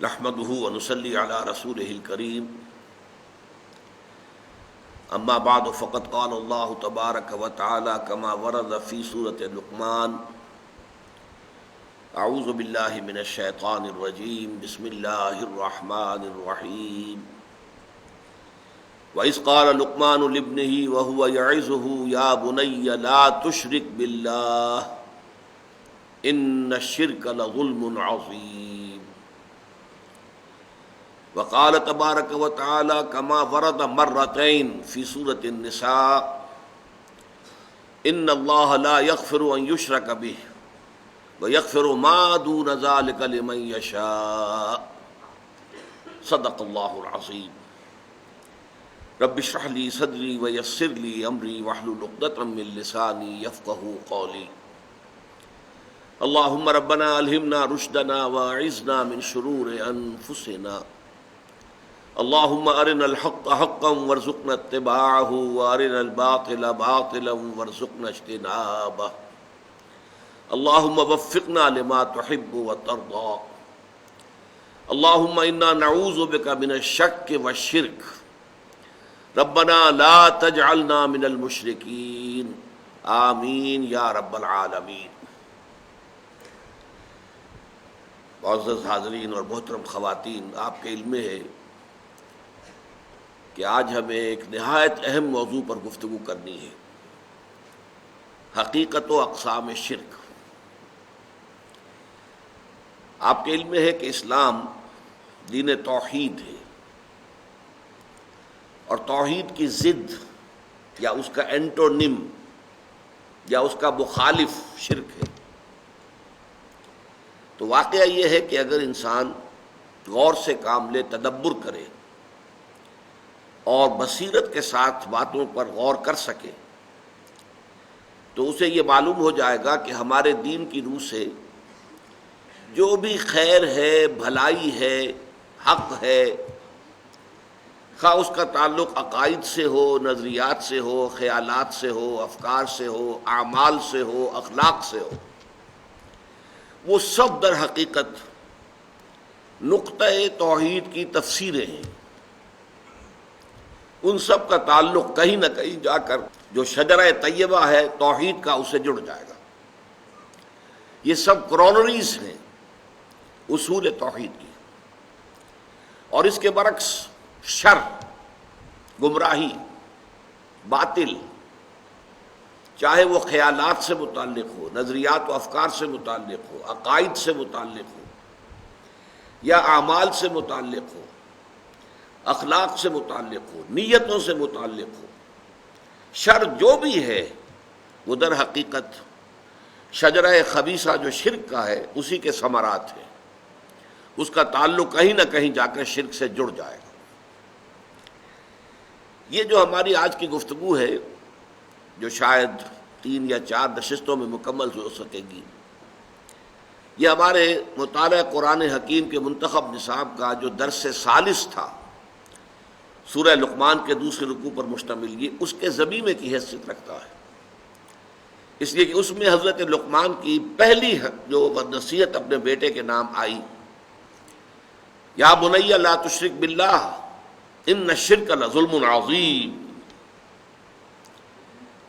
نحمده ونصلي على رسوله الكريم اما بعد فقد قال الله تبارك وتعالى كما ورد في سورة لقمان اعوذ بالله من الشيطان الرجيم بسم الله الرحمن الرحيم وإذ قال لقمان لابنه وهو يعظه يا بني لا تشرك بالله إن الشرك لظلم عظيم وقال تبارك وتعالى كما ورد مرتين في سورة النساء إن الله لا يغفر أن يشرك به ويغفر ما دون ذلك لمن يشاء صدق الله العظيم رب اشرح لي صدري ويسر لي امري واحلل عقدة من لساني يفقهوا قولي اللهم ربنا الهمنا رشدنا واعذنا من شرور انفسنا اللهم ارنا الحق حقا وارزقنا اتباعه وارنا الباطل باطلا وارزقنا اجتنابه اللهم وفقنا لما تحب وترضى اللهم انا نعوذ بك من الشك والشرك ربنا لا تجعلنا من المشرکین آمین یا رب العالمین۔ معزز حاضرین اور محترم خواتین، آپ کے علم میں ہے کہ آج ہمیں ایک نہایت اہم موضوع پر گفتگو کرنی ہے، حقیقت و اقسام شرک۔ آپ کے علم میں ہے کہ اسلام دین توحید ہے، اور توحید کی ضد یا اس کا اینٹونیم یا اس کا مخالف شرک ہے۔ تو واقعہ یہ ہے کہ اگر انسان غور سے کام لے، تدبر کرے اور بصیرت کے ساتھ باتوں پر غور کر سکے تو اسے یہ معلوم ہو جائے گا کہ ہمارے دین کی روح سے جو بھی خیر ہے، بھلائی ہے، حق ہے، خواہ اس کا تعلق عقائد سے ہو، نظریات سے ہو، خیالات سے ہو، افکار سے ہو، اعمال سے ہو، اخلاق سے ہو، وہ سب در حقیقت نقطہ توحید کی تفسیریں ہیں۔ ان سب کا تعلق کہیں نہ کہیں جا کر جو شجرہ طیبہ ہے توحید کا، اسے جڑ جائے گا۔ یہ سب کرونریز ہیں اصول توحید کی۔ اور اس کے برعکس شر، گمراہی، باطل، چاہے وہ خیالات سے متعلق ہو، نظریات و افکار سے متعلق ہو، عقائد سے متعلق ہو، یا اعمال سے متعلق ہو، اخلاق سے متعلق ہو، نیتوں سے متعلق ہو، شر جو بھی ہے وہ در حقیقت شجرہ خبیثہ جو شرک کا ہے اسی کے ثمرات ہیں۔ اس کا تعلق کہیں نہ کہیں جا کر شرک سے جڑ جائے گا۔ یہ جو ہماری آج کی گفتگو ہے، جو شاید 3 یا 4 نشستوں میں مکمل ہو سکے گی، یہ ہمارے مطالعہ قرآن حکیم کے منتخب نصاب کا جو درس ثالث تھا، سورہ لقمان کے دوسرے رکوع پر مشتمل، یہ اس کے ضمیمے کی حیثیت رکھتا ہے، اس لیے کہ اس میں حضرت لقمان کی پہلی جو نصیحت اپنے بیٹے کے نام آئی، یا بنی لا تشرک باللہ ان الشرک لظلم عظیم،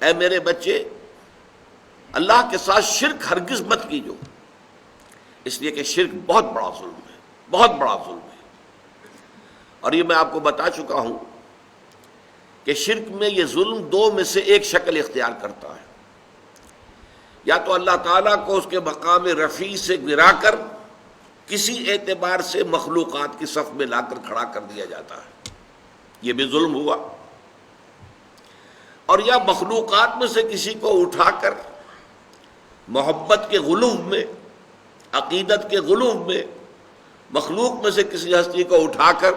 اے میرے بچے اللہ کے ساتھ شرک ہرگز مت کیجو، اس لیے کہ شرک بہت بڑا ظلم ہے، بہت بڑا ظلم ہے۔ اور یہ میں آپ کو بتا چکا ہوں کہ شرک میں یہ ظلم 2 میں سے ایک شکل اختیار کرتا ہے، یا تو اللہ تعالیٰ کو اس کے مقام رفیع سے گرا کر کسی اعتبار سے مخلوقات کی صف میں لا کر کھڑا کر دیا جاتا ہے، یہ بھی ظلم ہوا، اور یا مخلوقات میں سے کسی کو اٹھا کر محبت کے غلو میں، عقیدت کے غلو میں، مخلوق میں سے کسی ہستی کو اٹھا کر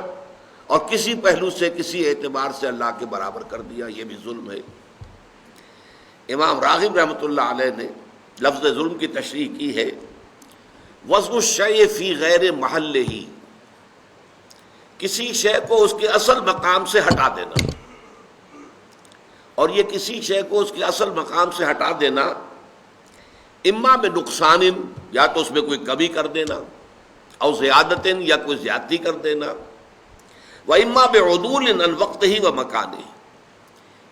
اور کسی پہلو سے، کسی اعتبار سے اللہ کے برابر کر دیا، یہ بھی ظلم ہے۔ امام راغب رحمۃ اللہ علیہ نے لفظ ظلم کی تشریح کی ہے، وضع الشیء فی غیر محلہ، کسی شے کو اس کے اصل مقام سے ہٹا دینا، اور یہ کسی شے کو اس کے اصل مقام سے ہٹا دینا اما میں نقصان، یا تو اس میں کوئی کمی کر دینا، او زیادتن یا کوئی زیادتی کر دینا، وَإِمَّا بِعُدُولٍ عَنْ وَقْتِهِ وَمَكَانِهِ،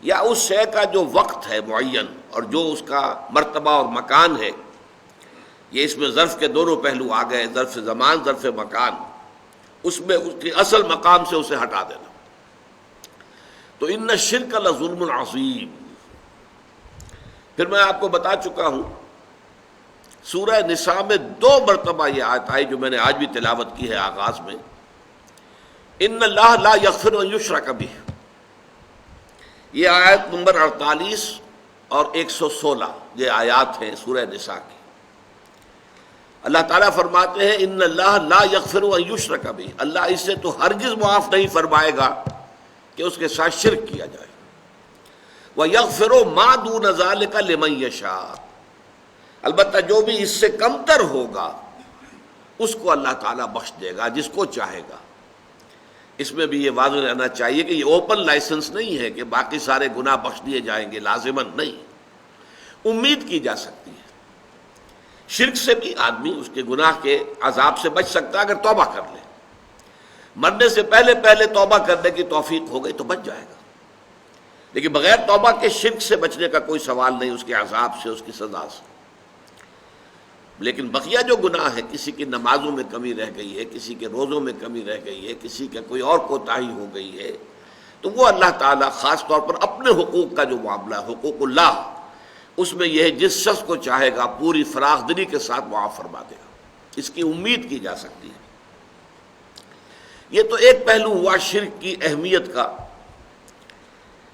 یا اس شے کا جو وقت ہے معین اور جو اس کا مرتبہ اور مکان ہے، یہ اس میں ظرف کے دونوں پہلو آ گئے، ظرف زمان، ظرف مکان، اس میں اس کے اصل مقام سے اسے ہٹا دینا۔ تو ان الشرک لظلم عظیم۔ پھر میں آپ کو بتا چکا ہوں سورہ نساء میں 2 مرتبہ یہ آیت آئی جو میں نے آج بھی تلاوت کی ہے آغاز میں، ان اللہ لا یغفر ان یشرک بہ، یہ آیت نمبر 48 اور 116 یہ آیات ہیں سورہ نساء کی۔ اللہ تعالیٰ فرماتے ہیں ان اللہ لا یغفر ان یشرک بہ، اللہ اس سے تو ہرگز معاف نہیں فرمائے گا کہ اس کے ساتھ شرک کیا جائے، وَيَغْفِرُ مَا دُونَ ذَلِكَ لِمَن يَشَاءُ، البتہ جو بھی اس سے کمتر ہوگا اس کو اللہ تعالیٰ بخش دے گا جس کو چاہے گا۔ اس میں بھی یہ واضح رہنا چاہیے کہ یہ اوپن لائسنس نہیں ہے کہ باقی سارے گناہ بخش دیے جائیں گے، لازماً نہیں، امید کی جا سکتی ہے۔ شرک سے بھی آدمی اس کے گناہ کے عذاب سے بچ سکتا ہے اگر توبہ کر لے، مرنے سے پہلے توبہ کرنے کی توفیق ہو گئی تو بچ جائے گا، لیکن بغیر توبہ کے شرک سے بچنے کا کوئی سوال نہیں، اس کے عذاب سے، اس کی سزا سے۔ لیکن بقیہ جو گناہ ہے، کسی کی نمازوں میں کمی رہ گئی ہے، کسی کے روزوں میں کمی رہ گئی ہے، کسی کا کوئی اور کوتاہی ہو گئی ہے، تو وہ اللہ تعالیٰ خاص طور پر اپنے حقوق کا جو معاملہ ہے، حقوق اللہ، اس میں یہ ہے جس شخص کو چاہے گا پوری فراخ دلی کے ساتھ معاف فرما دے گا، اس کی امید کی جا سکتی ہے۔ یہ تو ایک پہلو ہوا شرک کی اہمیت کا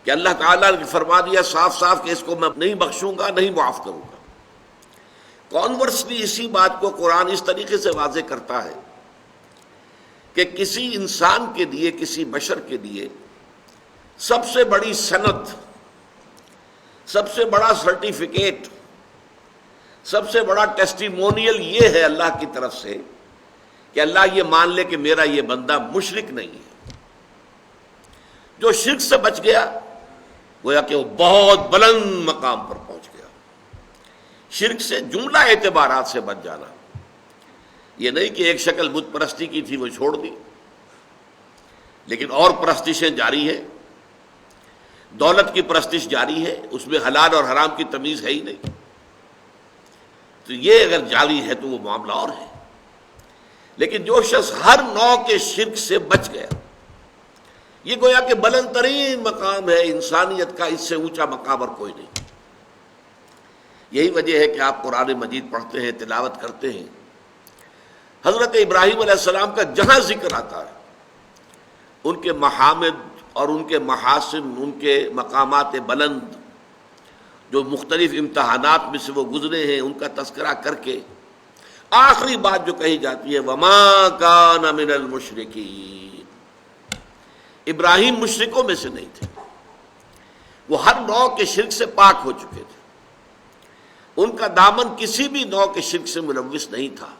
کہ اللہ تعالیٰ نے فرما دیا صاف صاف کہ اس کو میں نہیں بخشوں گا، نہیں معاف کروں گا۔ کانورسلی اسی بات کو قرآن اس طریقے سے واضح کرتا ہے کہ کسی انسان کے لیے، کسی بشر کے لیے سب سے بڑی سند، سب سے بڑا سرٹیفکیٹ، سب سے بڑا ٹیسٹیمونیل یہ ہے اللہ کی طرف سے کہ اللہ یہ مان لے کہ میرا یہ بندہ مشرک نہیں ہے۔ جو شرک سے بچ گیا گویا کہ وہ بہت بلند مقام پر پہنچ گیا۔ شرک سے جملہ اعتبارات سے بچ جانا، یہ نہیں کہ ایک شکل بت پرستی کی تھی وہ چھوڑ دی، لیکن اور پرستشیں جاری ہے، دولت کی پرستش جاری ہے، اس میں حلال اور حرام کی تمیز ہے ہی نہیں، تو یہ اگر جاری ہے تو وہ معاملہ اور ہے۔ لیکن جو شخص ہر نوع کے شرک سے بچ گیا، یہ گویا کہ بلند ترین مقام ہے انسانیت کا، اس سے اونچا مقام اور کوئی نہیں۔ یہی وجہ ہے کہ آپ قرآن مجید پڑھتے ہیں، تلاوت کرتے ہیں، حضرت ابراہیم علیہ السلام کا جہاں ذکر آتا ہے ان کے محامد اور ان کے محاسن، ان کے مقامات بلند جو مختلف امتحانات میں سے وہ گزرے ہیں، ان کا تذکرہ کر کے آخری بات جو کہی جاتی ہے وَمَا كَانَ مِنَ الْمُشْرِكِينَ، ابراہیم مشرکوں میں سے نہیں تھے، وہ ہر نوع کے شرک سے پاک ہو چکے تھے، ان کا دامن کسی بھی نوع کے شرک سے ملوث نہیں تھا۔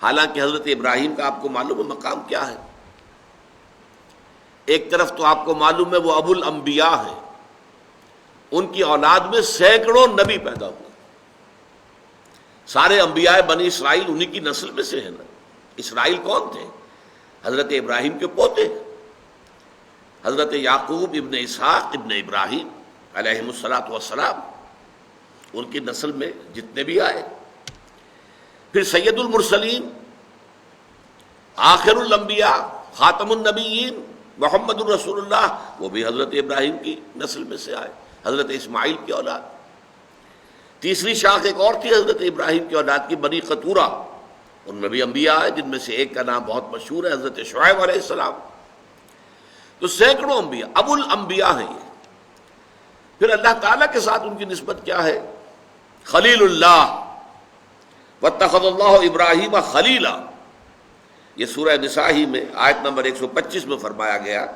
حالانکہ حضرت ابراہیم کا آپ کو معلوم ہے مقام کیا ہے؟ ایک طرف تو آپ کو معلوم ہے وہ ابو الانبیاء ہیں، ان کی اولاد میں سینکڑوں نبی پیدا ہوئے، سارے انبیاء بنی اسرائیل انہی کی نسل میں سے ہیں نا۔ اسرائیل کون تھے؟ حضرت ابراہیم کے پوتے، حضرت یعقوب ابن اسحاق ابن ابراہیم علیہم الصلاۃ والسلام، ان کی نسل میں جتنے بھی آئے۔ پھر سید المرسلین، آخر الانبیاء، خاتم النبیین محمد الرسول اللہ، وہ بھی حضرت ابراہیم کی نسل میں سے آئے، حضرت اسماعیل کی اولاد۔ تیسری شاخ ایک اور تھی حضرت ابراہیم کی اولاد کی، بنی قطورہ، ان میں بھی انبیاء آئے، جن میں سے ایک کا نام بہت مشہور ہے حضرت شعیب علیہ السلام۔ تو سینکڑوں انبیاء، ابو الانبیاء ہیں یہ۔ پھر اللہ تعالیٰ کے ساتھ ان کی نسبت کیا ہے؟ خلیل اللہ، واتخذ اللہ ابراہیم خلیلا، یہ سورہ نساء ہی میں آیت نمبر 125 میں فرمایا گیا،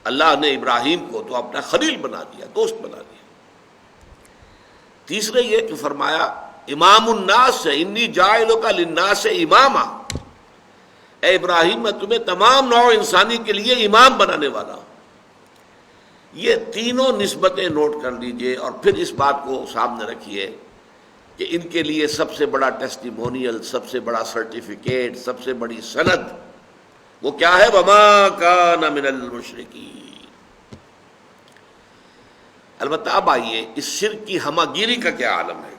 اللہ نے ابراہیم کو تو اپنا خلیل بنا دیا، دوست بنا دیا۔ تیسرے یہ کہ فرمایا امام الناس انی جاعلک للناس اماما، اے ابراہیم میں تمہیں تمام نوع انسانی کے لیے امام بنانے والا ہوں۔ یہ تینوں نسبتیں نوٹ کر لیجئے اور پھر اس بات کو سامنے رکھیے کہ ان کے لیے سب سے بڑا ٹیسٹیمونیل، سب سے بڑا سرٹیفکیٹ، سب سے بڑی سند وہ کیا ہے؟ وما کان من المشرکین۔ البتہ اب آئیے اس شرک کی ہمہ گیری کا کیا عالم ہے۔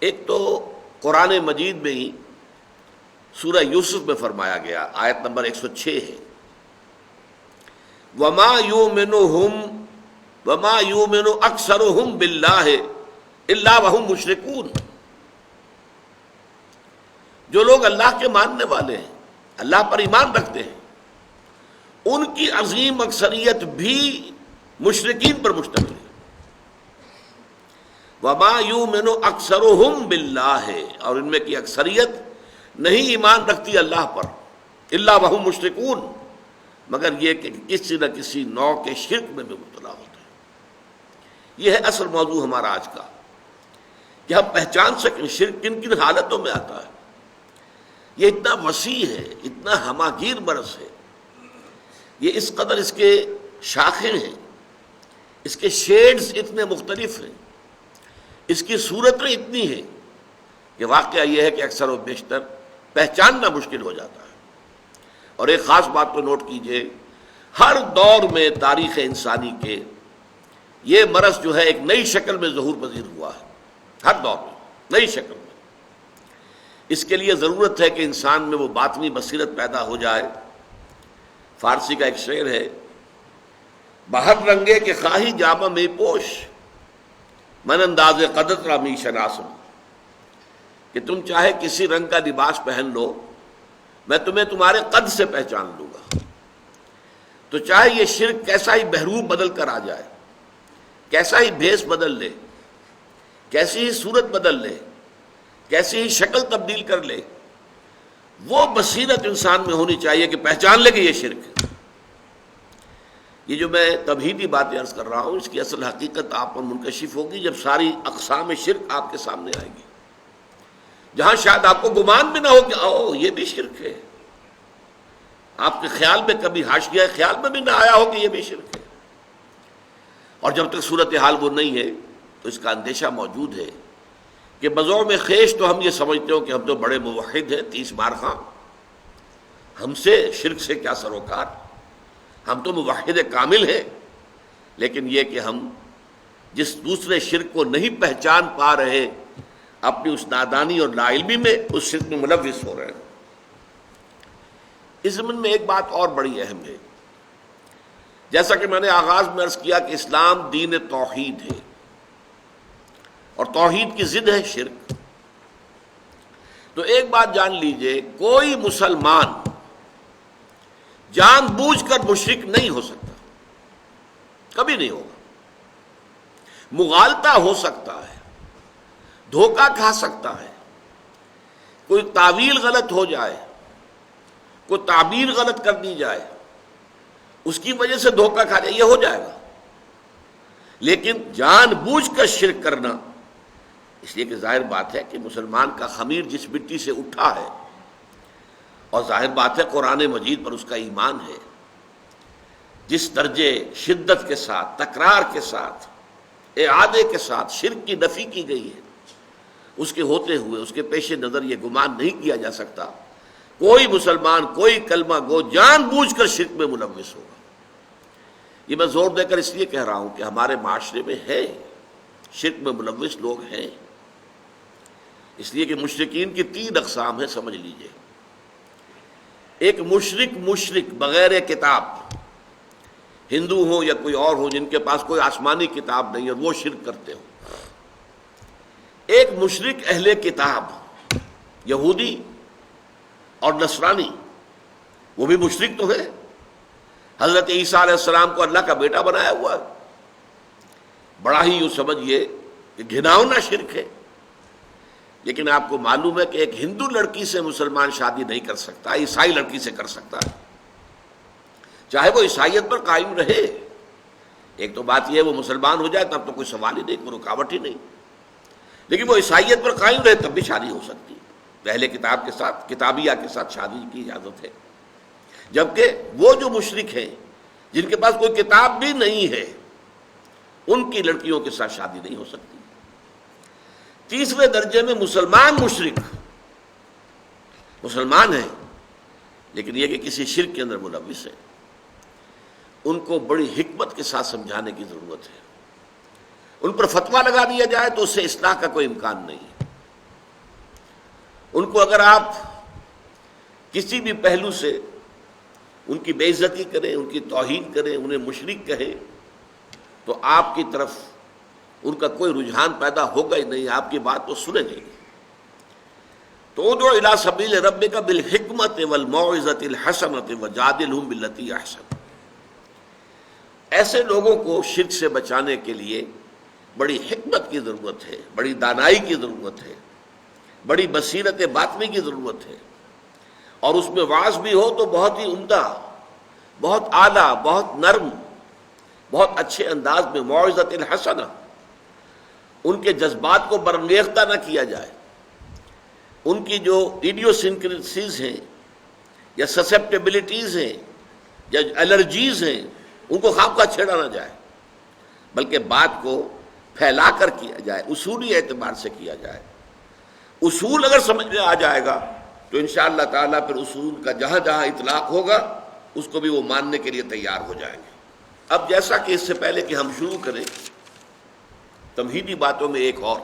ایک تو قرآن مجید میں ہی سورہ یوسف میں فرمایا گیا، آیت نمبر 106 ہے، وما یؤمن اکثرهم باللہ الا وهم مشرکون۔ جو لوگ اللہ کے ماننے والے ہیں، اللہ پر ایمان رکھتے ہیں، ان کی عظیم اکثریت بھی مشرکین پر مشتمل ہے۔ وما یؤمن اکثرهم باللہ، اور ان میں کی اکثریت نہیں ایمان رکھتی اللہ پر، الا وهم مشرکون، مگر یہ کہ کسی نہ کسی نوع کے شرک میں بھی مبتلا ہوتے ہیں۔ یہ ہے اصل موضوع ہمارا آج کا، کہ ہم پہچان سکیں شرک کن کن حالتوں میں آتا ہے۔ یہ اتنا وسیع ہے، اتنا ہماگیر مرض ہے، یہ اس قدر اس کے شاخیں ہیں، اس کے شیڈز اتنے مختلف ہیں، اس کی صورتیں اتنی ہیں کہ واقعہ یہ ہے کہ اکثر و بیشتر پہچاننا مشکل ہو جاتا ہے۔ اور ایک خاص بات تو نوٹ کیجئے، ہر دور میں تاریخ انسانی کے یہ مرض جو ہے ایک نئی شکل میں ظہور پذیر ہوا ہے، ہر دور میں نئی شکل میں۔ اس کے لیے ضرورت ہے کہ انسان میں وہ باطنی بصیرت پیدا ہو جائے۔ فارسی کا ایک شعر ہے، بہر رنگے کے خواہی جامہ میں پوش، من انداز قدر را می شناسم، کہ تم چاہے کسی رنگ کا لباس پہن لو، میں تمہیں تمہارے قد سے پہچان لوں گا۔ تو چاہے یہ شرک کیسا ہی بہروپ بدل کر آ جائے، کیسا ہی بھیس بدل لے، کیسی ہی صورت بدل لے، کیسی ہی شکل تبدیل کر لے، وہ بصیرت انسان میں ہونی چاہیے کہ پہچان لے کہ یہ شرک ہے۔ یہ جو میں تمہیدی باتیں عرض کر رہا ہوں، اس کی اصل حقیقت آپ پر منکشف ہوگی جب ساری اقسام شرک آپ کے سامنے آئے گی، جہاں شاید آپ کو گمان بھی نہ ہو کہ او یہ بھی شرک ہے، آپ کے خیال میں کبھی حاشیہ خیال میں بھی نہ آیا ہو کہ یہ بھی شرک ہے۔ اور جب تک صورتحال وہ نہیں ہے تو اس کا اندیشہ موجود ہے کہ بذوق خیش تو ہم یہ سمجھتے ہو کہ ہم تو بڑے موحد ہیں، 30 بار خاں، ہم سے شرک سے کیا سروکار، ہم تو موحد کامل ہیں، لیکن یہ کہ ہم جس دوسرے شرک کو نہیں پہچان پا رہے، اپنی اس نادانی اور لا علمی میں اس شرک میں ملوث ہو رہے ہیں۔ اس ضمن میں ایک بات اور بڑی اہم ہے، جیسا کہ میں نے آغاز میں عرض کیا کہ اسلام دین توحید ہے، اور توحید کی ضد ہے شرک۔ تو ایک بات جان لیجئے، کوئی مسلمان جان بوجھ کر مشرک نہیں ہو سکتا، کبھی نہیں ہوگا۔ مغالطہ ہو سکتا ہے، دھوکہ کھا سکتا ہے، کوئی تعویل غلط ہو جائے، کوئی تعبیر غلط کر دی جائے، اس کی وجہ سے دھوکہ کھا جائے، یہ ہو جائے گا۔ لیکن جان بوجھ کر شرک کرنا، اس لیے کہ ظاہر بات ہے کہ مسلمان کا خمیر جس مٹی سے اٹھا ہے، اور ظاہر بات ہے قرآن مجید پر اس کا ایمان ہے، جس درجے شدت کے ساتھ، تکرار کے ساتھ، اعادے کے ساتھ شرک کی نفی کی گئی ہے، اس کے ہوتے ہوئے اس کے پیش نظر یہ گمان نہیں کیا جا سکتا کوئی مسلمان، کوئی کلمہ گو جان بوجھ کر شرک میں ملوث ہوگا۔ یہ میں زور دے کر اس لیے کہہ رہا ہوں کہ ہمارے معاشرے میں ہے، شرک میں ملوث لوگ ہیں، اس لیے کہ مشرکین کی 3 اقسام ہیں، سمجھ لیجئے۔ ایک مشرک بغیر کتاب، ہندو ہوں یا کوئی اور ہو جن کے پاس کوئی آسمانی کتاب نہیں اور وہ شرک کرتے ہوں۔ ایک مشرک اہل کتاب، یہودی اور نصرانی، وہ بھی مشرک تو ہے، حضرت عیسیٰ علیہ السلام کو اللہ کا بیٹا بنایا ہوا ہے، بڑا ہی یوں سمجھیے کہ گھناؤنا شرک ہے۔ لیکن آپ کو معلوم ہے کہ ایک ہندو لڑکی سے مسلمان شادی نہیں کر سکتا، عیسائی لڑکی سے کر سکتا ہے، چاہے وہ عیسائیت پر قائم رہے۔ ایک تو بات یہ ہے وہ مسلمان ہو جائے تب تو کوئی سوال ہی نہیں، کوئی رکاوٹ ہی نہیں، لیکن وہ عیسائیت پر قائم رہے تب بھی شادی ہو سکتی ہے، اہل کتاب کے ساتھ، کتابیہ کے ساتھ شادی کی اجازت ہے۔ جبکہ وہ جو مشرک ہیں جن کے پاس کوئی کتاب بھی نہیں ہے، ان کی لڑکیوں کے ساتھ شادی نہیں ہو سکتی۔ تیسرے درجے میں مسلمان مشرک، مسلمان ہیں لیکن یہ کہ کسی شرک کے اندر ملوث ہے، ان کو بڑی حکمت کے ساتھ سمجھانے کی ضرورت ہے۔ ان پر فتویٰ لگا دیا جائے تو اس سے اصلاح کا کوئی امکان نہیں ہے۔ ان کو اگر آپ کسی بھی پہلو سے ان کی بے عزتی کریں، ان کی توہین کریں، انہیں مشرک کہیں، تو آپ کی طرف ان کا کوئی رجحان پیدا ہوگا ہی نہیں، آپ کی بات تو سنیں گے۔ تو ادعو الی سبیل ربک بالحکمت والموعظۃ الحسنۃ وجادلھم باللتی احسن۔ ایسے لوگوں کو شرک سے بچانے کے لیے بڑی حکمت کی ضرورت ہے، بڑی دانائی کی ضرورت ہے، بڑی بصیرت باطنی کی ضرورت ہے، اور اس میں وعظ بھی ہو تو بہت ہی عمدہ، بہت اعلیٰ، بہت نرم، بہت اچھے انداز میں، موعظۃ الحسنہ، ان کے جذبات کو برانگیختہ نہ کیا جائے، ان کی جو ایڈیوسنکریسیز ہیں یا سسیپٹیبلٹیز ہیں یا الرجیز ہیں ان کو خواہ خواہ چھیڑا نہ جائے، بلکہ بات کو پھیلا کر کیا جائے، اصولی اعتبار سے کیا جائے۔ اصول اگر سمجھ میں آ جائے گا تو انشاءاللہ تعالیٰ پھر اصول کا جہاں جہاں اطلاق ہوگا اس کو بھی وہ ماننے کے لیے تیار ہو جائیں گے۔ اب جیسا کہ اس سے پہلے کہ ہم شروع کریں تمہیدی باتوں میں ایک اور،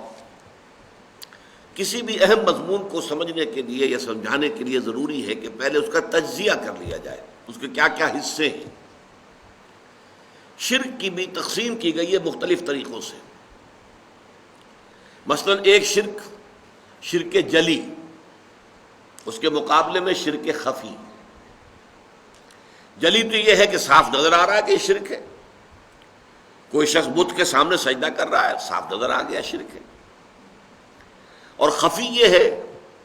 کسی بھی اہم مضمون کو سمجھنے کے لیے یا سمجھانے کے لیے ضروری ہے کہ پہلے اس کا تجزیہ کر لیا جائے، اس کے کیا کیا حصے ہیں۔ شرک کی بھی تقسیم کی گئی ہے مختلف طریقوں سے۔ مثلا ایک شرک جلی، اس کے مقابلے میں شرک خفی۔ جلی تو یہ ہے کہ صاف نظر آ رہا ہے کہ یہ شرک ہے، کوئی شخص بت کے سامنے سجدہ کر رہا ہے، صاف نظر آ گیا شرک ہے۔ اور خفی یہ ہے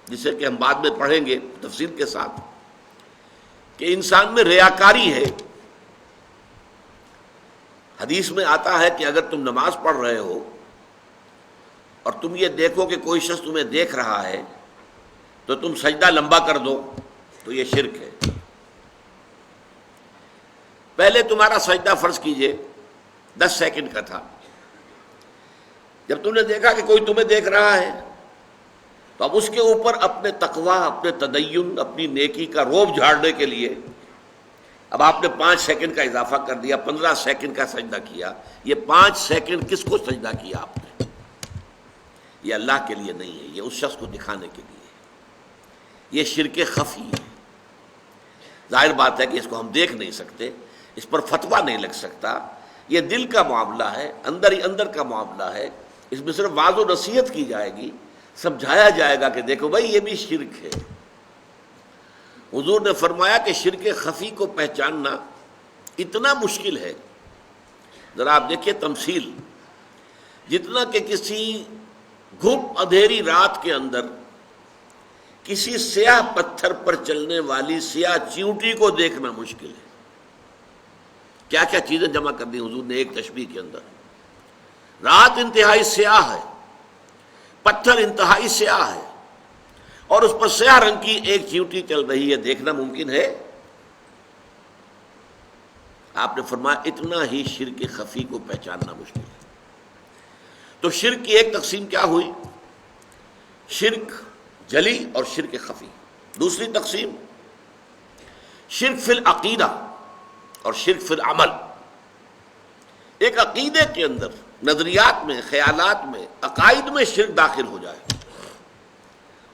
جسے کہ ہم بعد میں پڑھیں گے تفصیل کے ساتھ، کہ انسان میں ریاکاری ہے۔ حدیث میں آتا ہے کہ اگر تم نماز پڑھ رہے ہو اور تم یہ دیکھو کہ کوئی شخص تمہیں دیکھ رہا ہے تو تم سجدہ لمبا کر دو تو یہ شرک ہے۔ پہلے تمہارا سجدہ فرض کیجئے 10 سیکنڈ کا تھا، جب تم نے دیکھا کہ کوئی تمہیں دیکھ رہا ہے تو اب اس کے اوپر اپنے تقوی، اپنے تدین، اپنی نیکی کا روب جھاڑنے کے لیے اب آپ نے 5 سیکنڈ کا اضافہ کر دیا، 15 سیکنڈ کا سجدہ کیا۔ یہ 5 سیکنڈ کس کو سجدہ کیا آپ نے؟ یہ اللہ کے لیے نہیں ہے، یہ اس شخص کو دکھانے کے لیے ہے۔ یہ شرک خفی ہے۔ ظاہر بات ہے کہ اس کو ہم دیکھ نہیں سکتے، اس پر فتویٰ نہیں لگ سکتا، یہ دل کا معاملہ ہے، اندر ہی اندر کا معاملہ ہے۔ اس میں صرف واضح و نصیحت کی جائے گی، سمجھایا جائے گا کہ دیکھو بھائی یہ بھی شرک ہے۔ حضور نے فرمایا کہ شرک خفی کو پہچاننا اتنا مشکل ہے، ذرا آپ دیکھیے تمثیل، جتنا کہ کسی گھپ اندھیری رات کے اندر کسی سیاہ پتھر پر چلنے والی سیاہ چیونٹی کو دیکھنا مشکل ہے۔ کیا کیا چیزیں جمع کر دی حضور نے ایک تشبیہ کے اندر۔ رات انتہائی سیاہ ہے، پتھر انتہائی سیاہ ہے، اور اس پر سیاہ رنگ کی ایک چیونٹی چل رہی ہے، دیکھنا ممکن ہے؟ آپ نے فرمایا اتنا ہی شرک خفی کو پہچاننا مشکل ہے۔ تو شرک کی ایک تقسیم کیا ہوئی؟ شرک جلی اور شرک خفی۔ دوسری تقسیم شرک فی العقیدہ اور شرک فی العمل۔ ایک عقیدے کے اندر، نظریات میں، خیالات میں، عقائد میں شرک داخل ہو جائے،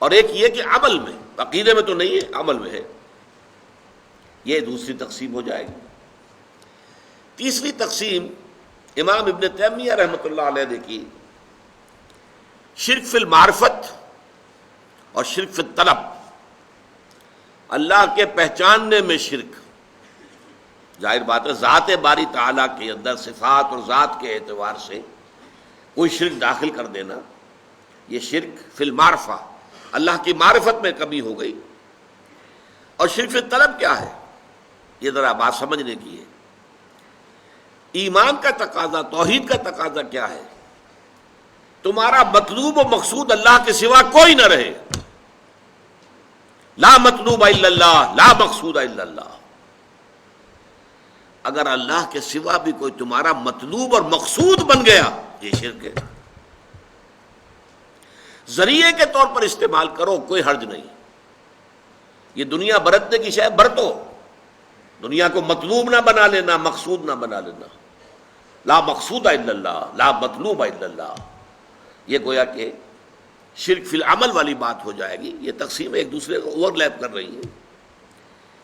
اور ایک یہ کہ عمل میں، عقیدے میں تو نہیں ہے، عمل میں ہے، یہ دوسری تقسیم ہو جائے گی۔ تیسری تقسیم امام ابن تیمیہ رحمۃ اللہ علیہ نے کی، شرک فی المعرفت اور شرک فی الطلب۔ اللہ کے پہچاننے میں شرک، ظاہر بات ہے ذات باری تعالیٰ کے اندر صفات اور ذات کے اعتبار سے کوئی شرک داخل کر دینا، یہ شرک فی المعرفہ، اللہ کی معرفت میں کمی ہو گئی۔ اور شرک فی الطلب کیا ہے؟ یہ ذرا بات سمجھنے کی ہے۔ ایمان کا تقاضا، توحید کا تقاضا کیا ہے؟ تمہارا مطلوب و مقصود اللہ کے سوا کوئی نہ رہے۔ لا مطلوب الا اللہ، لا مقصود الا اللہ۔ اگر اللہ کے سوا بھی کوئی تمہارا مطلوب اور مقصود بن گیا، یہ شرک ہے۔ ذریعے کے طور پر استعمال کرو، کوئی حرج نہیں۔ یہ دنیا برتنے کی شے برتو، دنیا کو مطلوب نہ بنا لینا، مقصود نہ بنا لینا۔ لا مقصود الا اللہ، لا مطلوب الا اللہ، یہ گویا کہ شرک فی العمل والی بات ہو جائے گی۔ یہ تقسیم ایک دوسرے کو اوور لیپ کر رہی ہیں،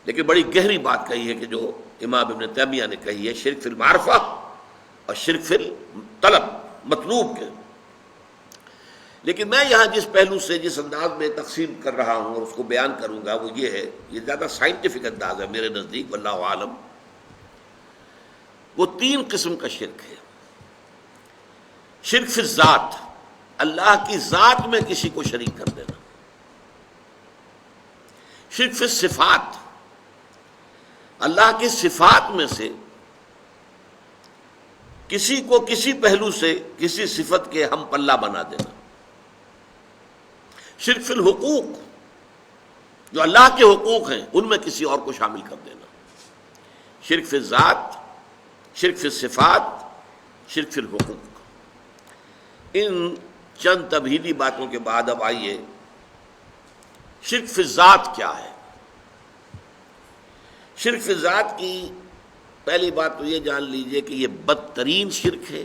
لیکن بڑی گہری بات کہی ہے کہ جو امام ابن تیمیہ نے کہی ہے، شرک فی المعرفہ اور شرک فی الطلب، مطلوب کے۔ لیکن میں یہاں جس پہلو سے، جس انداز میں تقسیم کر رہا ہوں اور اس کو بیان کروں گا، وہ یہ ہے، یہ زیادہ سائنٹیفک انداز ہے میرے نزدیک، واللہ عالم۔ وہ 3 قسم کا شرک ہے۔ شرک فی الذات، اللہ کی ذات میں کسی کو شریک کر دینا۔ شرک فی الصفات، اللہ کی صفات میں سے کسی کو کسی پہلو سے کسی صفت کے ہم پلہ بنا دینا۔ شرک فی الحقوق، جو اللہ کے حقوق ہیں ان میں کسی اور کو شامل کر دینا۔ شرک فی الذات، شرک فی الصفات، شرک فی الحقوق۔ ان چند تمہیدی باتوں کے بعد اب آئیے شرک فی الذات کیا ہے۔ شرک فی الذات کی پہلی بات تو یہ جان لیجئے کہ یہ بدترین شرک ہے،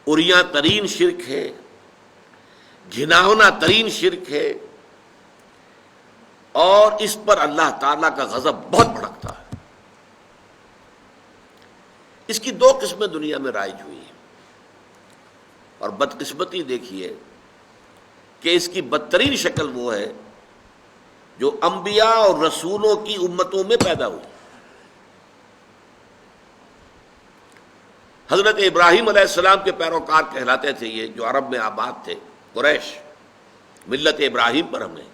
عریاں ترین شرک ہے، گھناؤنا ترین شرک ہے، اور اس پر اللہ تعالیٰ کا غضب بہت بھڑکتا ہے۔ اس کی 2 قسمیں دنیا میں رائج ہوئی ہیں، اور بدقسمتی دیکھیے کہ اس کی بدترین شکل وہ ہے جو انبیاء اور رسولوں کی امتوں میں پیدا ہوئی۔ حضرت ابراہیم علیہ السلام کے پیروکار کہلاتے تھے یہ، جو عرب میں آباد تھے، قریش، ملت ابراہیم پر ہمیں۔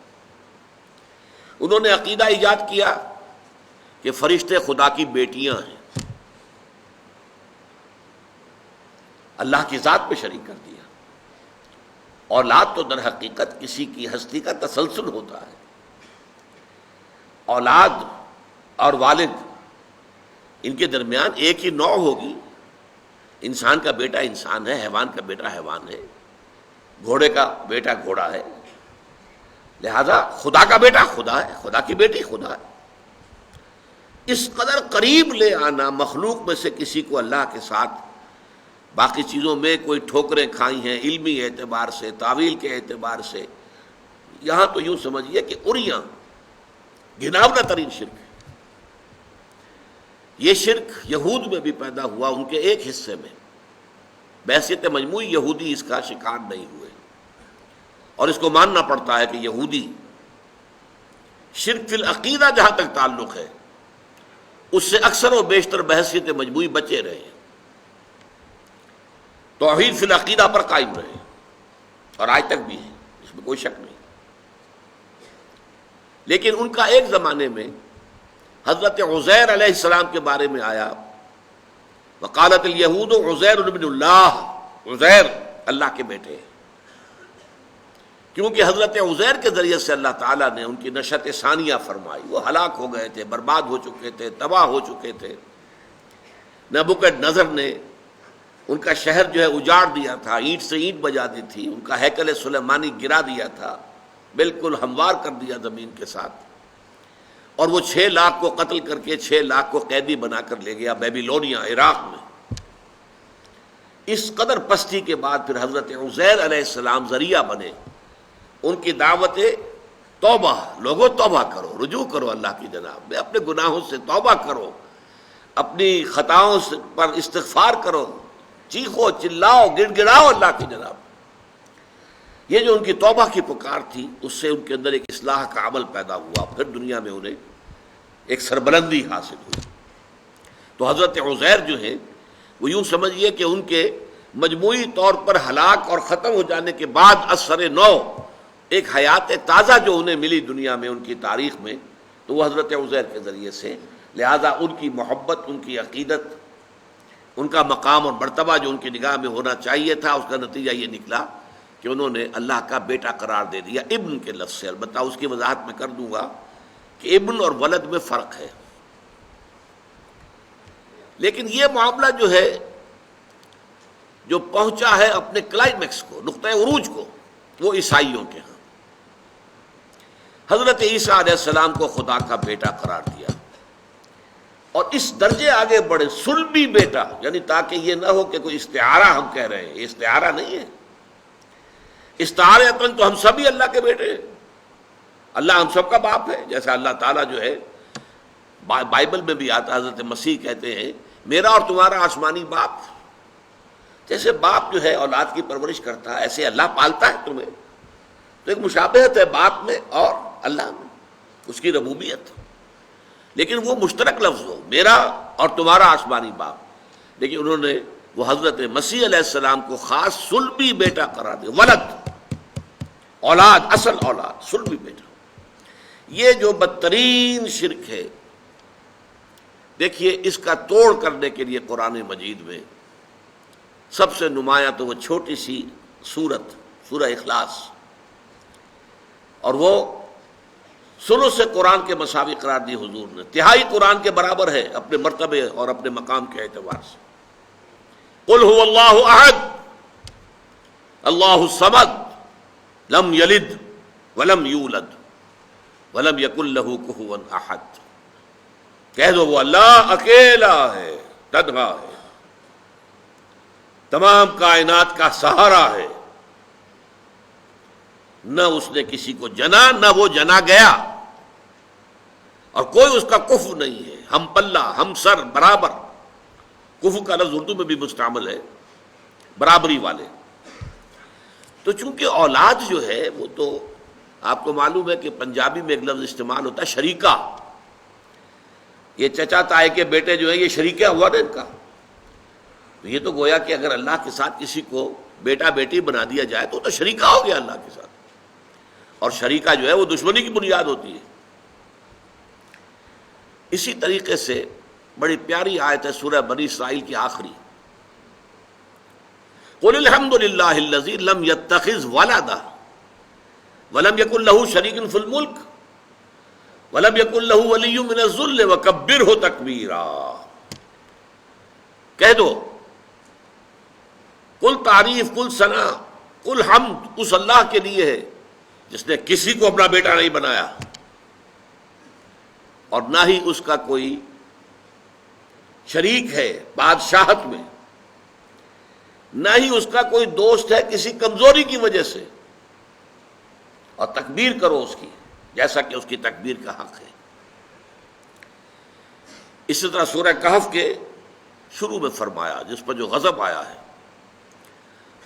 انہوں نے عقیدہ ایجاد کیا کہ فرشتے خدا کی بیٹیاں ہیں، اللہ کی ذات پہ شریک کر دیا۔ اولاد تو در حقیقت کسی کی ہستی کا تسلسل ہوتا ہے۔ اولاد اور والد، ان کے درمیان ایک ہی نوع ہوگی۔ انسان کا بیٹا انسان ہے، حیوان کا بیٹا حیوان ہے، گھوڑے کا بیٹا گھوڑا ہے، لہذا خدا کا بیٹا خدا ہے، خدا کی بیٹی خدا ہے۔ اس قدر قریب لے آنا مخلوق میں سے کسی کو اللہ کے ساتھ، باقی چیزوں میں کوئی ٹھوکریں کھائی ہیں علمی اعتبار سے، تعویل کے اعتبار سے، یہاں تو یوں سمجھیے کہ عریاں گھناؤنا ترین شرک ہے۔ یہ شرک یہود میں بھی پیدا ہوا، ان کے ایک حصے میں، بحیثیت مجموعی یہودی اس کا شکار نہیں ہوئے، اور اس کو ماننا پڑتا ہے کہ یہودی شرک فی العقیدہ جہاں تک تعلق ہے اس سے اکثر و بیشتر بحیثیت مجموعی بچے رہے، توحید فی العقیدہ پر قائم رہے، اور آج تک بھی ہے، اس میں کوئی شک نہیں۔ لیکن ان کا ایک زمانے میں حضرت عزیر علیہ السلام کے بارے میں آیا، وقالت الیہود عزیر ابن اللہ، عزیر اللہ کے بیٹے ہیں، کیونکہ حضرت عزیر کے ذریعے سے اللہ تعالیٰ نے ان کی نشأت ثانیہ فرمائی۔ وہ ہلاک ہو گئے تھے، برباد ہو چکے تھے، تباہ ہو چکے تھے۔ نبوکدنضر نے ان کا شہر جو ہے اجاڑ دیا تھا، اینٹ سے اینٹ بجا دی تھی، ان کا ہیکل سلیمانی گرا دیا تھا، بالکل ہموار کر دیا زمین کے ساتھ، اور وہ 6 لاکھ کو قتل کر کے 6 لاکھ کو قیدی بنا کر لے گیا بیبیلونیا، عراق میں۔ اس قدر پستی کے بعد پھر حضرت عزیر علیہ السلام ذریعہ بنے، ان کی دعوت توبہ، لوگوں توبہ کرو، رجوع کرو اللہ کی جناب میں، اپنے گناہوں سے توبہ کرو، اپنی خطاؤں پر استغفار کرو، چیخو چلاؤ گڑ گڑاؤ اللہ کی جناب۔ یہ جو ان کی توبہ کی پکار تھی، اس سے ان کے اندر ایک اصلاح کا عمل پیدا ہوا، پھر دنیا میں انہیں ایک سربلندی حاصل ہوئی۔ تو حضرت عزیر جو ہے وہ یوں سمجھیے کہ ان کے مجموعی طور پر ہلاک اور ختم ہو جانے کے بعد اثر نو، ایک حیات تازہ جو انہیں ملی دنیا میں، ان کی تاریخ میں، تو وہ حضرت عزیر کے ذریعے سے۔ لہذا ان کی محبت، ان کی عقیدت، ان کا مقام اور مرتبہ جو ان کی نگاہ میں ہونا چاہیے تھا، اس کا نتیجہ یہ نکلا کہ انہوں نے اللہ کا بیٹا قرار دے دیا، ابن کے لفظ سے۔ البتہ اس کی وضاحت میں کر دوں گا کہ ابن اور ولد میں فرق ہے، لیکن یہ معاملہ جو ہے، جو پہنچا ہے اپنے کلائمیکس کو، نقطۂ عروج کو، وہ عیسائیوں کے ہاں حضرت عیسیٰ علیہ السلام کو خدا کا بیٹا قرار دیا، اور اس درجے آگے بڑھے صلبی بیٹا، یعنی تاکہ یہ نہ ہو کہ کوئی استعارہ ہم کہہ رہے ہیں، یہ استعارہ نہیں ہے، استعارتاً تو ہم سبھی اللہ کے بیٹے ہیں، اللہ ہم سب کا باپ ہے، جیسا اللہ تعالیٰ جو ہے بائبل میں بھی آتا، حضرت مسیح کہتے ہیں میرا اور تمہارا آسمانی باپ، جیسے باپ جو ہے اولاد کی پرورش کرتا ہے ایسے اللہ پالتا ہے تمہیں، تو ایک مشابہت ہے باپ میں اور اللہ میں، اس کی ربوبیت، لیکن وہ مشترک لفظ ہو میرا اور تمہارا آسمانی باپ، لیکن انہوں نے وہ حضرت مسیح علیہ السلام کو خاص صلبی بیٹا قرار دیا، ولد، اولاد، اصل اولاد، صلبی بیٹا۔ یہ جو بدترین شرک ہے، دیکھیے اس کا توڑ کرنے کے لیے قرآن مجید میں سب سے نمایاں تو وہ چھوٹی سی سورت، سورہ اخلاص، اور وہ سلو سے قرآن کے مساوی قرار دی حضور نے، تہائی قرآن کے برابر ہے اپنے مرتبے اور اپنے مقام کے اعتبار سے۔ قل هو اللہ احد اللہ الصمد لم یلد ولم یولد ولم یکن لہ کفوا احد، کہہ دو وہ اللہ اکیلا ہے، تنہا ہے، تمام کائنات کا سہارا ہے، نہ اس نے کسی کو جنا نہ وہ جنا گیا، اور کوئی اس کا کفو نہیں ہے، ہم پلہ، ہم سر، برابر۔ کفو کا لفظ اردو میں بھی مستعمل ہے، برابری والے۔ تو چونکہ اولاد جو ہے وہ تو آپ کو معلوم ہے کہ پنجابی میں ایک لفظ استعمال ہوتا ہے شریکہ، یہ چچا تائی کے بیٹے جو ہیں یہ شریکہ ہوا نا ان کا، تو یہ تو گویا کہ اگر اللہ کے ساتھ کسی کو بیٹا بیٹی بنا دیا جائے تو شریکہ ہو گیا اللہ کے ساتھ، اور شریکہ جو ہے وہ دشمنی کی بنیاد ہوتی ہے۔ اسی طریقے سے بڑی پیاری آیت ہے سورہ بنی اسرائیل کی آخری، قل الحمد للہ الذی لم یتخذ ولدا ولم یکن لہ شریک فی الملک ولم یکن لہ ولی من الذل وکبرہ تکبیرا۔ کہہ دو، کل تعریف، کل ثنا، کل حمد اس اللہ کے لیے ہے جس نے کسی کو اپنا بیٹا نہیں بنایا، اور نہ ہی اس کا کوئی شریک ہے بادشاہت میں، نہ ہی اس کا کوئی دوست ہے کسی کمزوری کی وجہ سے، اور تکبیر کرو اس کی جیسا کہ اس کی تکبیر کا حق ہے۔ اسی طرح سورہ کہف کے شروع میں فرمایا جس پر جو غضب آیا ہے،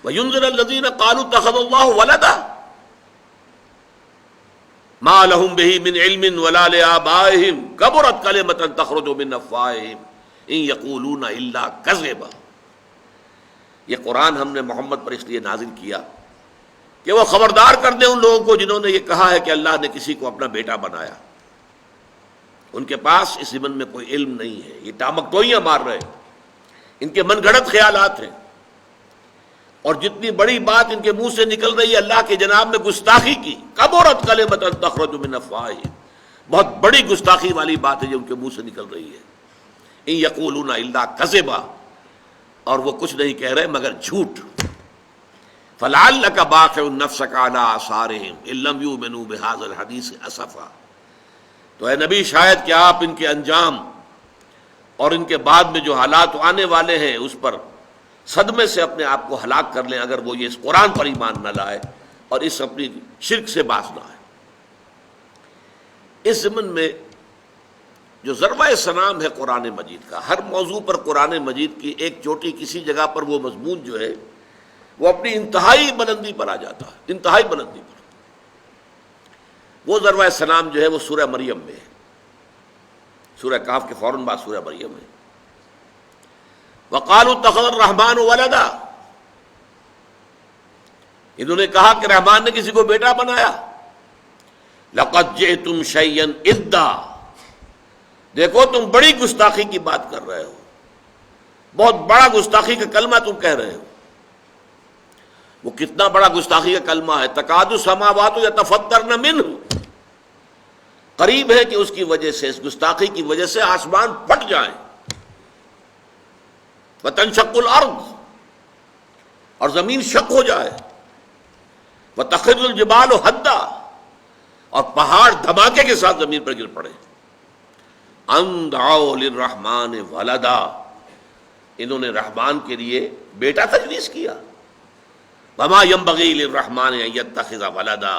وَيُنذِرَ الَّذِينَ قَالُوا اتَّخَذَ اللَّهُ وَلَدًا مَا لَهُم بِهِ مِنْ عِلْمٍ وَلَا لِآبَائِهِمْ كَبُرَتْ كَلِمَةً تَخْرُجُ مِنْ أَفْوَاهِهِمْ إِنْ يَقُولُونَ إِلَّا كَذِبًا۔ یہ قرآن ہم نے محمد پر اس لیے نازل کیا کہ وہ خبردار کر دیں ان لوگوں کو جنہوں نے یہ کہا ہے کہ اللہ نے کسی کو اپنا بیٹا بنایا، ان کے پاس اس ضمن میں کوئی علم نہیں ہے، یہ ٹامکٹوئیاں مار رہے ہیں، ان کے من گھڑت خیالات ہیں، اور جتنی بڑی بات ان کے منہ سے نکل رہی ہے اللہ کے جناب میں گستاخی کی، کبرت کلمۃ تخرج من افواہہم، بہت بڑی گستاخی والی بات ہے جو ان کے منہ سے نکل رہی ہے، ان یقولون الا کذبا، اور وہ کچھ نہیں کہہ رہے مگر جھوٹ۔ فلعلک باخع نفسک علی آثارہم ان لم یؤمنوا بہذا الحدیث اسفا، تو اے نبی شاید کہ آپ ان کے انجام اور ان کے بعد میں جو حالات آنے والے ہیں اس پر صدمے سے اپنے آپ کو ہلاک کر لیں اگر وہ یہ اس قرآن پر ایمان نہ لائے اور اس اپنی شرک سے باز نہ آئے۔ اس ضمن میں جو ضربہ سلام ہے قرآن مجید کا، ہر موضوع پر قرآن مجید کی ایک چوٹی کسی جگہ پر وہ مضمون جو ہے وہ اپنی انتہائی بلندی پر آ جاتا ہے، انتہائی بلندی پر۔ وہ ضربہ سلام جو ہے وہ سورہ مریم میں ہے، سورہ کہف کے فوراً بعد سورہ مریم ہے۔ وقالوا اتخذ الرحمن ولدا، انہوں نے کہا کہ رحمان نے کسی کو بیٹا بنایا۔ لقد جئتم شیئا ادا، دیکھو تم بڑی گستاخی کی بات کر رہے ہو، بہت بڑا گستاخی کا کلمہ تم کہہ رہے ہو۔ وہ کتنا بڑا گستاخی کا کلمہ ہے، تکاد السماوات یتفطرن منہ، قریب ہے کہ اس کی وجہ سے، اس گستاخی کی وجہ سے آسمان پھٹ جائیں، وتنشق الارض، اور زمین شق ہو جائے۔ وَتَخِرُّ الْجِبَالُ حَدًّا، اور پہاڑ دھماکے کے ساتھ زمین پر گر پڑے. أَن دَعَوْا لِلرَّحْمَٰنِ وَلَدًا، انہوں نے رحمان کے لیے بیٹا تجویز کیا. وَمَا يَنبَغِي لِلرَّحْمَٰنِ أَن يَتَّخِذَ وَلَدًا،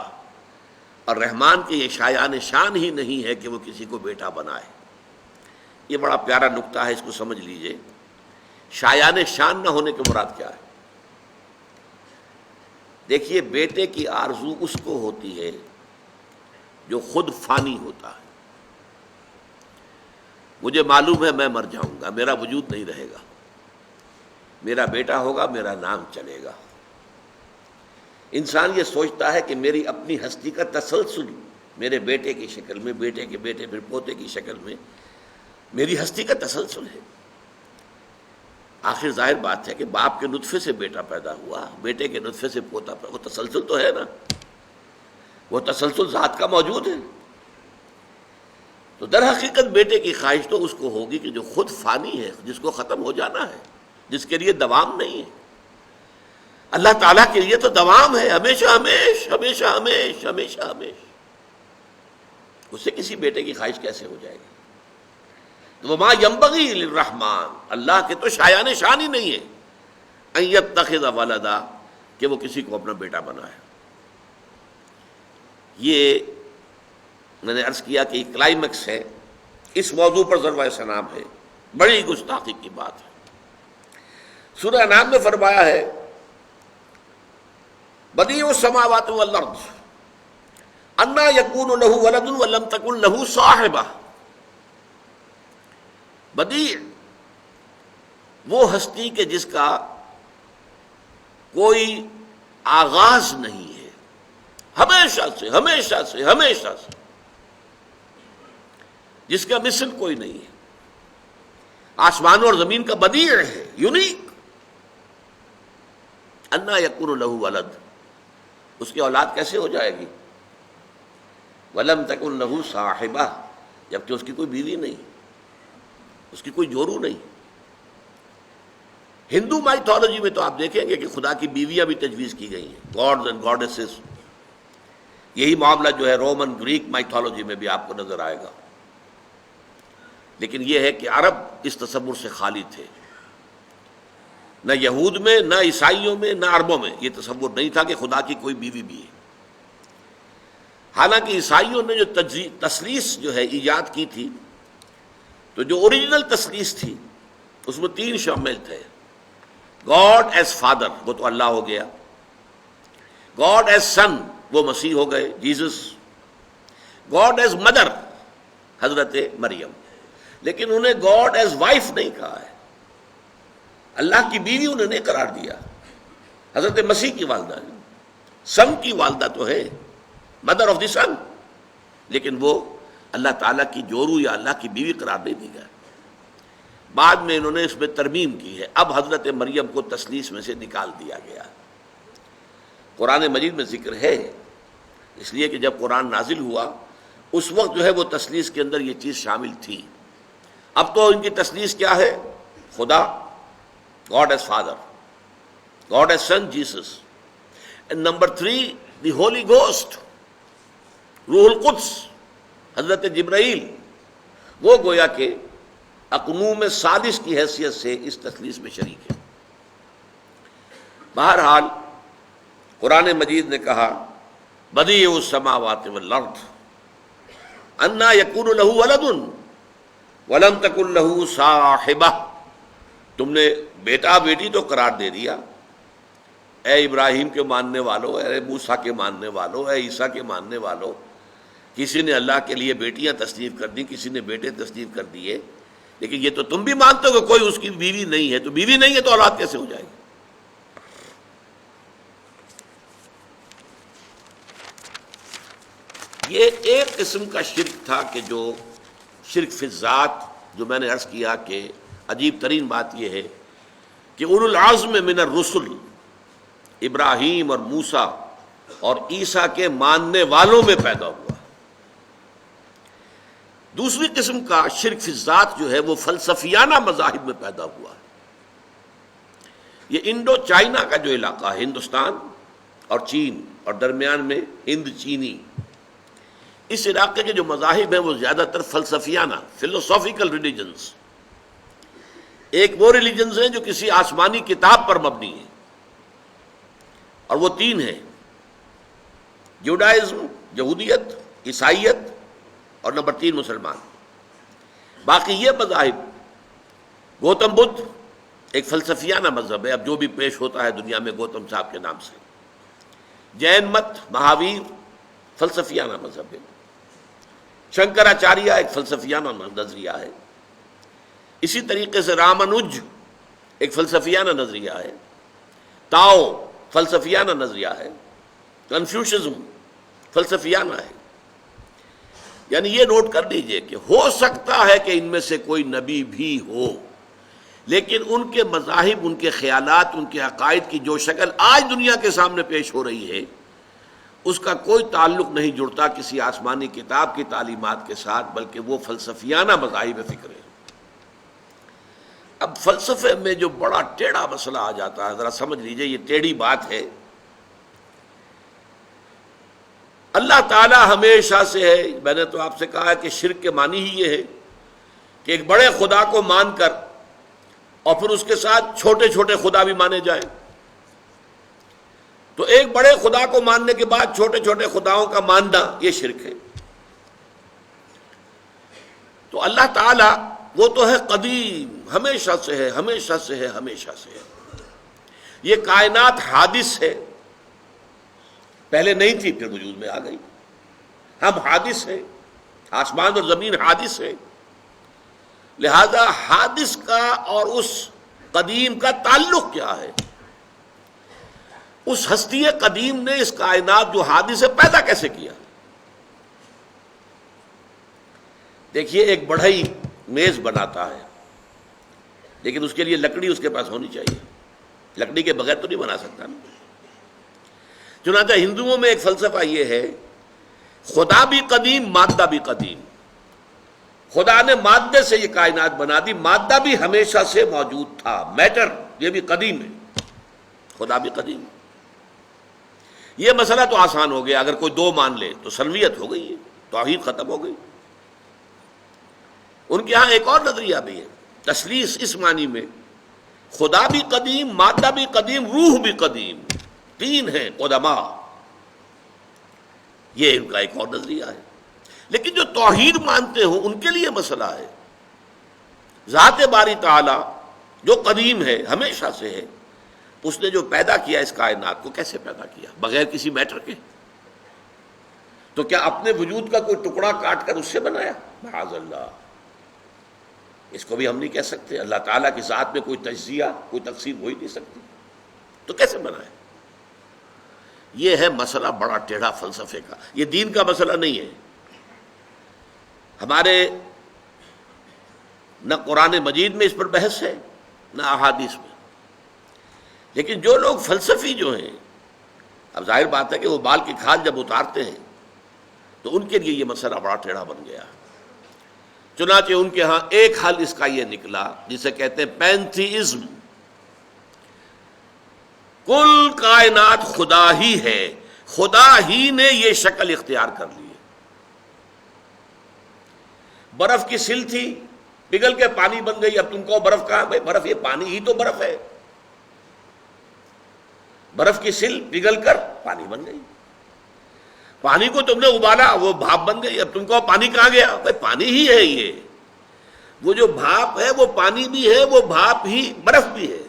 اور رحمان کے یہ شایان شان ہی نہیں ہے کہ وہ کسی کو بیٹا بنائے. یہ بڑا پیارا نکتہ ہے، اس کو سمجھ لیجئے. شایان شان نہ ہونے کے مراد کیا ہے؟ دیکھیے، بیٹے کی آرزو اس کو ہوتی ہے جو خود فانی ہوتا ہے. مجھے معلوم ہے میں مر جاؤں گا، میرا وجود نہیں رہے گا، میرا بیٹا ہوگا، میرا نام چلے گا. انسان یہ سوچتا ہے کہ میری اپنی ہستی کا تسلسل میرے بیٹے کی شکل میں، بیٹے کے بیٹے پھر پوتے کی شکل میں میری ہستی کا تسلسل ہے. آخر ظاہر بات ہے کہ باپ کے نطفے سے بیٹا پیدا ہوا، بیٹے کے نطفے سے پوتا پیدا، وہ تسلسل تو ہے نا، وہ تسلسل ذات کا موجود ہے. تو در حقیقت بیٹے کی خواہش تو اس کو ہوگی کہ جو خود فانی ہے، جس کو ختم ہو جانا ہے، جس کے لیے دوام نہیں ہے. اللہ تعالیٰ کے لیے تو دوام ہے، ہمیشہ ہمیش، ہمیشہ ہمیش، ہمیشہ ہمیش. اس سے کسی بیٹے کی خواہش کیسے ہو جائے گی؟ وَمَا يَنبَغِي لِلرَّحْمَٰنِ، اللہ کے تو شایان شان ہی نہیں ہے أَن يَتَّخِذَ وَلَدًا، کہ وہ کسی کو اپنا بیٹا بنائے. یہ میں نے عرض کیا کہ یہ کلائمیکس ہے، اس موضوع پر ضربہ سنام ہے، بڑی گستاخی کی بات ہے. سورہ انعام میں فرمایا ہے بدیع السماوات والارض انا یکون لہ ولد ولم تکن لہ صاحبہ. بدیع وہ ہستی کہ جس کا کوئی آغاز نہیں ہے، ہمیشہ سے ہمیشہ سے ہمیشہ سے، جس کا مثل کوئی نہیں ہے. آسمانوں اور زمین کا بدیع ہے، یونیک. انا یکون لہ ولد، اس کی اولاد کیسے ہو جائے گی؟ ولم تکن لہ صاحبہ، جبکہ اس کی کوئی بیوی نہیں، اس کی کوئی جورو نہیں. ہندو مائتھولوجی میں تو آپ دیکھیں گے کہ خدا کی بیویاں بھی تجویز کی گئی ہیں، گاڈز اینڈ گاڈیسز. یہی معاملہ جو ہے رومن گریک مائتھولوجی میں بھی آپ کو نظر آئے گا. لیکن یہ ہے کہ عرب اس تصور سے خالی تھے. نہ یہود میں، نہ عیسائیوں میں، نہ عربوں میں یہ تصور نہیں تھا کہ خدا کی کوئی بیوی بھی ہے. حالانکہ عیسائیوں نے جو تثلیث جو ہے ایجاد کی تھی، تو جو اوریجنل تثلیث تھی اس میں 3 شامل تھے. گاڈ ایز فادر، وہ تو اللہ ہو گیا. گاڈ ایز سن، وہ مسیح ہو گئے، جیزس. گاڈ ایز مدر، حضرت مریم. لیکن انہیں گاڈ ایز وائف نہیں کہا ہے. اللہ کی بیوی انہوں نے قرار دیا. حضرت مسیح کی والدہ، سن کی والدہ تو ہے، مدر آف دی سن، لیکن وہ اللہ تعالیٰ کی جورو یا اللہ کی بیوی قرار نہیں دی گیا. بعد میں انہوں نے اس میں ترمیم کی ہے. اب حضرت مریم کو تثلیث میں سے نکال دیا گیا. قرآن مجید میں ذکر ہے، اس لیے کہ جب قرآن نازل ہوا اس وقت جو ہے وہ تثلیث کے اندر یہ چیز شامل تھی. اب تو ان کی تثلیث کیا ہے؟ خدا، God as Father, God as Son, Jesus. And number 3, the Holy Ghost, روح القدس، حضرت جبرائیل. وہ گویا کہ اقنوم ثالث کی حیثیت سے اس تثلیث میں شریک ہے. بہرحال قرآن مجید نے کہا بدیع السماوات والارض انا یکون لہ ولد ولم تکن لہ صاحبہ. تم نے بیٹا بیٹی تو قرار دے دیا. اے ابراہیم کے ماننے والو، اے موسیٰ کے ماننے والو، اے عیسیٰ کے ماننے والو، کسی نے اللہ کے لیے بیٹیاں تصنیف کر دی، کسی نے بیٹے تصنیف کر دیے. لیکن یہ تو تم بھی مانتے ہو کہ کوئی اس کی بیوی نہیں ہے. تو بیوی نہیں ہے تو اولاد کیسے ہو جائے گی؟ یہ ایک قسم کا شرک تھا کہ جو شرک فی الذات، جو میں نے عرض کیا کہ عجیب ترین بات یہ ہے کہ اولو العزم من الرسل ابراہیم اور موسیٰ اور عیسیٰ کے ماننے والوں میں پیدا ہوا. دوسری قسم کا شرک فی الذات جو ہے وہ فلسفیانہ مذاہب میں پیدا ہوا. یہ انڈو چائنا کا جو علاقہ ہے، ہندوستان، اور چین، اور درمیان میں ہند چینی. اس علاقے کے جو مذاہب ہیں وہ زیادہ تر فلسفیانہ، فلوسافیکل ریلیجنز. ایک وہ ریلیجنز ہیں جو کسی آسمانی کتاب پر مبنی ہیں، اور وہ 3 ہیں: جوڈائزم، یہودیت، عیسائیت، اور نمبر 3 مسلمان. باقی یہ مذاہب، گوتم بدھ ایک فلسفیانہ مذہب ہے، اب جو بھی پیش ہوتا ہے دنیا میں گوتم صاحب کے نام سے. جین مت، مہاویر فلسفیانہ مذہب ہے. شنکراچاریہ ایک فلسفیانہ نظریہ ہے. اسی طریقے سے رامانج ایک فلسفیانہ نظریہ ہے. تاؤ فلسفیانہ نظریہ ہے. کنفیوشزم فلسفیانہ ہے. یعنی یہ نوٹ کر لیجئے کہ ہو سکتا ہے کہ ان میں سے کوئی نبی بھی ہو، لیکن ان کے مذاہب، ان کے خیالات، ان کے عقائد کی جو شکل آج دنیا کے سامنے پیش ہو رہی ہے، اس کا کوئی تعلق نہیں جڑتا کسی آسمانی کتاب کی تعلیمات کے ساتھ، بلکہ وہ فلسفیانہ مذاہب فکر ہے. اب فلسفے میں جو بڑا ٹیڑھا مسئلہ آ جاتا ہے، ذرا سمجھ لیجئے، یہ ٹیڑھی بات ہے. اللہ تعالیٰ ہمیشہ سے ہے، میں نے تو آپ سے کہا ہے کہ شرک کے معنی ہی یہ ہے کہ ایک بڑے خدا کو مان کر اور پھر اس کے ساتھ چھوٹے چھوٹے خدا بھی مانے جائیں. تو ایک بڑے خدا کو ماننے کے بعد چھوٹے چھوٹے خداؤں کا ماننا، یہ شرک ہے. تو اللہ تعالیٰ وہ تو ہے قدیم، ہمیشہ سے ہے، ہمیشہ سے ہے، ہمیشہ سے ہے. یہ کائنات حادث ہے، پہلے نہیں تھی، پھر وجود میں آ گئی. ہم حادث ہیں، آسمان اور زمین حادث ہے. لہذا حادث کا اور اس قدیم کا تعلق کیا ہے؟ اس ہستی قدیم نے اس کائنات جو حادث ہے پیدا کیسے کیا؟ دیکھیے، ایک بڑھئی میز بناتا ہے، لیکن اس کے لیے لکڑی اس کے پاس ہونی چاہیے. لکڑی کے بغیر تو نہیں بنا سکتا نا. چنانچہ ہندوؤں میں ایک فلسفہ یہ ہے، خدا بھی قدیم، مادہ بھی قدیم. خدا نے مادے سے یہ کائنات بنا دی، مادہ بھی ہمیشہ سے موجود تھا، میٹر یہ بھی قدیم ہے، خدا بھی قدیم. یہ مسئلہ تو آسان ہو گیا، اگر کوئی 2 مان لے تو سنویت ہو گئی ہے، توحید ختم ہو گئی. ان کے ہاں ایک اور نظریہ بھی ہے، تثلیث، اس معنی میں خدا بھی قدیم، مادہ بھی قدیم، روح بھی قدیم، 3 ہیں قدما. یہ ان کا ایک اور نظریہ ہے. لیکن جو توحید مانتے ہوں ان کے لیے مسئلہ ہے، ذات باری تعالی جو قدیم ہے، ہمیشہ سے ہے، اس نے جو پیدا کیا اس کائنات کو، کیسے پیدا کیا؟ بغیر کسی میٹر کے. تو کیا اپنے وجود کا کوئی ٹکڑا کاٹ کر اس سے بنایا؟ معاذ اللہ، اس کو بھی ہم نہیں کہہ سکتے. اللہ تعالیٰ کی ذات میں کوئی تجزیہ، کوئی تقسیم ہو ہی نہیں سکتی، تو کیسے بنایا؟ یہ ہے مسئلہ بڑا ٹیڑھا فلسفے کا. یہ دین کا مسئلہ نہیں ہے. ہمارے نہ قرآن مجید میں اس پر بحث ہے، نہ احادیث میں. لیکن جو لوگ فلسفی جو ہیں، اب ظاہر بات ہے کہ وہ بال کی کھال جب اتارتے ہیں تو ان کے لیے یہ مسئلہ بڑا ٹیڑھا بن گیا. چنانچہ ان کے ہاں ایک حل اس کا یہ نکلا جسے کہتے ہیں پینتھیزم. کل کائنات خدا ہی ہے، خدا ہی نے یہ شکل اختیار کر لی ہے. برف کی سل تھی، پگھل کے پانی بن گئی. اب تم کو برف کہاں؟ بھائی برف یہ پانی ہی تو برف ہے. برف کی سل پگھل کر پانی بن گئی. پانی کو تم نے ابالا، وہ بھاپ بن گئی. اب تم کو پانی کہاں گیا؟ بھائی پانی ہی ہے. یہ وہ جو بھاپ ہے وہ پانی بھی ہے، وہ بھاپ ہی برف بھی ہے.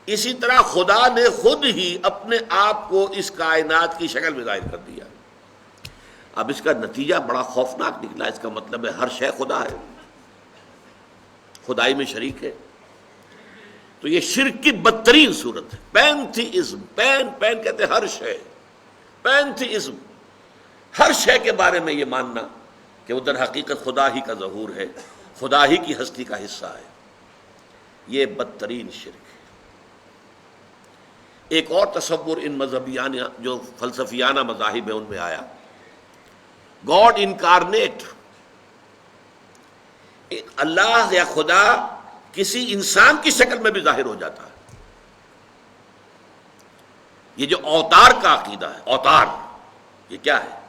اسی طرح خدا نے خود ہی اپنے آپ کو اس کائنات کی شکل میں ظاہر کر دیا. اب اس کا نتیجہ بڑا خوفناک نکلا. اس کا مطلب ہے ہر شے خدا ہے، خدائی میں شریک ہے. تو یہ شرک کی بدترین صورت ہے. پینتھیزم، پین کہتے ہیں ہر شے. پینتھیزم، ہر شے کے بارے میں یہ ماننا کہ وہ در حقیقت خدا ہی کا ظہور ہے، خدا ہی کی ہستی کا حصہ ہے. یہ بدترین شرک ہے. ایک اور تصور ان مذہبیانہ جو فلسفیانہ مذاہب ہیں ان میں آیا، گاڈ انکارنیٹ. اللہ یا خدا کسی انسان کی شکل میں بھی ظاہر ہو جاتا ہے. یہ جو اوتار کا عقیدہ ہے، اوتار یہ کیا ہے؟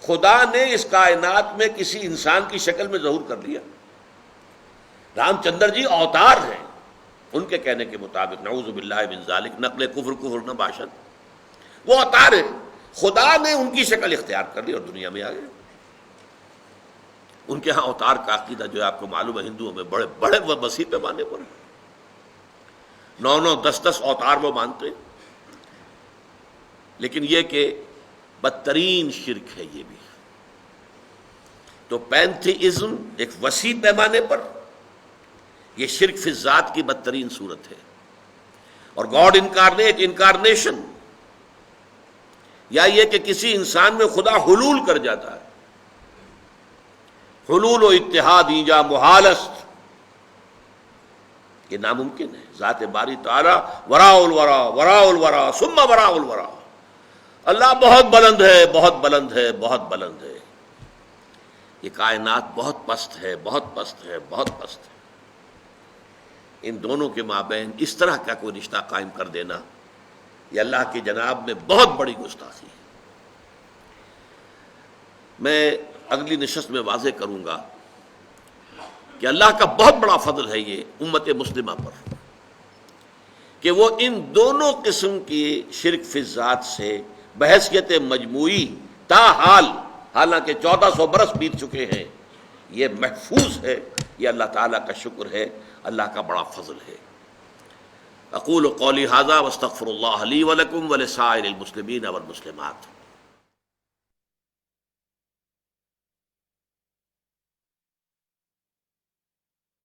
خدا نے اس کائنات میں کسی انسان کی شکل میں ظہور کر لیا. رام چندر جی اوتار ہیں ان کے کہنے کے مطابق، نعوذ باللہ من ذالک، نقل کفر نہ باشد، وہ اوتار ہیں. خدا نے ان کی شکل اختیار کر لی اور دنیا میں آ گئے. ان کے ہاں اوتار کا عقیدہ جو ہے آپ کو معلوم ہے ہندوؤں میں بڑے بڑے وسیع پیمانے پر 9 10 اوتار وہ مانتے ہیں. لیکن یہ کہ بدترین شرک ہے یہ بھی. تو پینتھیزم ایک وسیع پیمانے پر یہ شرک فی الذات کی بدترین صورت ہے. اور گاڈ انکارنیٹ، انکارنیشن، یا یہ کہ کسی انسان میں خدا حلول کر جاتا ہے. حلول و اتحاد ایجا محالست، یہ ناممکن ہے. ذات باری تعالی وراء الورا، وراء الورا ثم وراء الورا. اللہ بہت بلند ہے، بہت بلند ہے، بہت بلند ہے. یہ کائنات بہت پست ہے، بہت پست ہے، بہت پست ہے. ان دونوں کے مابین اس طرح کا کوئی رشتہ قائم کر دینا یہ اللہ کی جناب میں بہت بڑی گستاخی ہے. میں اگلی نشست میں واضح کروں گا کہ اللہ کا بہت بڑا فضل ہے یہ امت مسلمہ پر کہ وہ ان دونوں قسم کی شرک فی الذات سے بحیثیت مجموعی تاحال، حالانکہ 1400 برس بیت چکے ہیں، یہ محفوظ ہے. یہ اللہ تعالیٰ کا شکر ہے، اللہ کا بڑا فضل ہے. اقول قولی ھذا واستغفر اللہ لی ولکم ولسائر المسلمین والمسلمات.